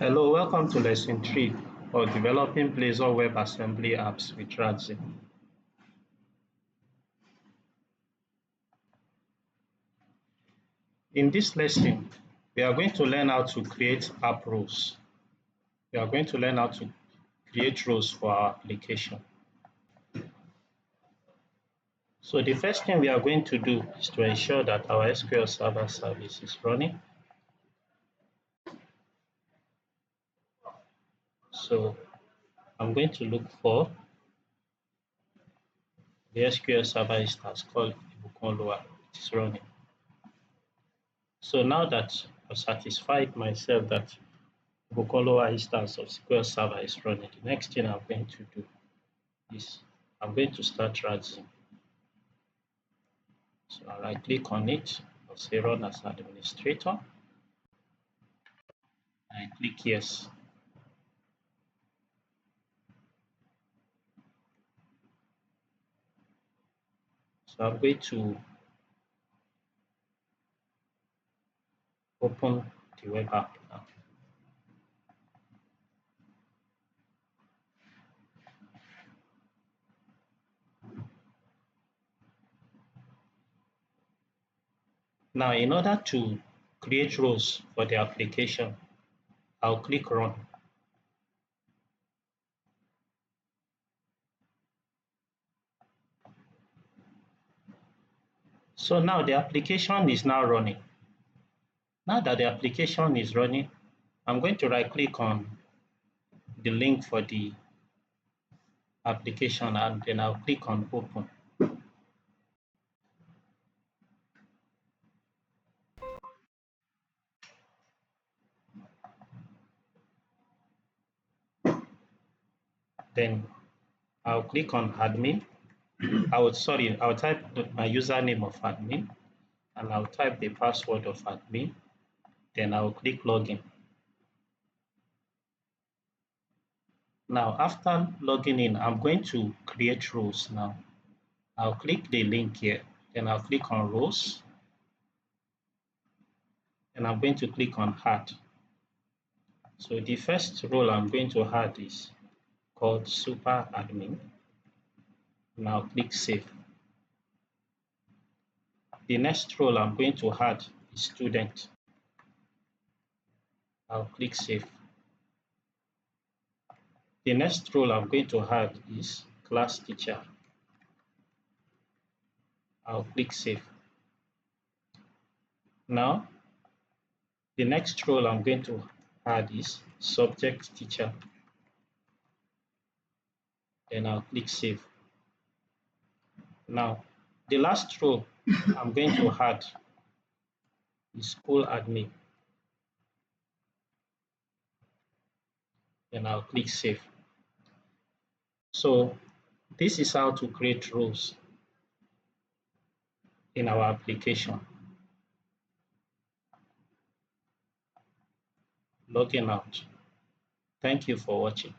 Hello, welcome to lesson 3 of developing Blazor web assembly apps with Radzen. In this lesson, we are going to learn how to create app roles. We are going to learn how to create roles for our application. So the first thing we are going to do is to ensure that our SQL Server Service is running. So I'm going to look for the SQL Server instance called Ibukun. It is running. So now that I've satisfied myself that Ibukun instance of SQL Server is running, the next thing I'm going to do is I'm going to start Radzen. So I'll right click on it, I'll say run as administrator. I click yes. So I'm going to open the web app now. Now, in order to create roles for the application, I'll click run. So now the application is now running. Now that the application is running, I'm going to right click on the link for the application and then I'll click on open. Then I'll click on admin. I'll type my username of admin and I'll type the password of admin. Then I'll click login. Now, after logging in, I'm going to create roles now. I'll click the link here, then I'll click on roles, and I'm going to click on add. So the first role I'm going to add is called super admin. Now click save. The next role I'm going to add is student. I'll click save. The next role I'm going to add is class teacher. I'll click save. Now, the next role I'm going to add is subject teacher. Then I'll click save. Now, the last role I'm going to add is school admin. Then I'll click save. So this is how to create roles in our application. Logging out. Thank you for watching.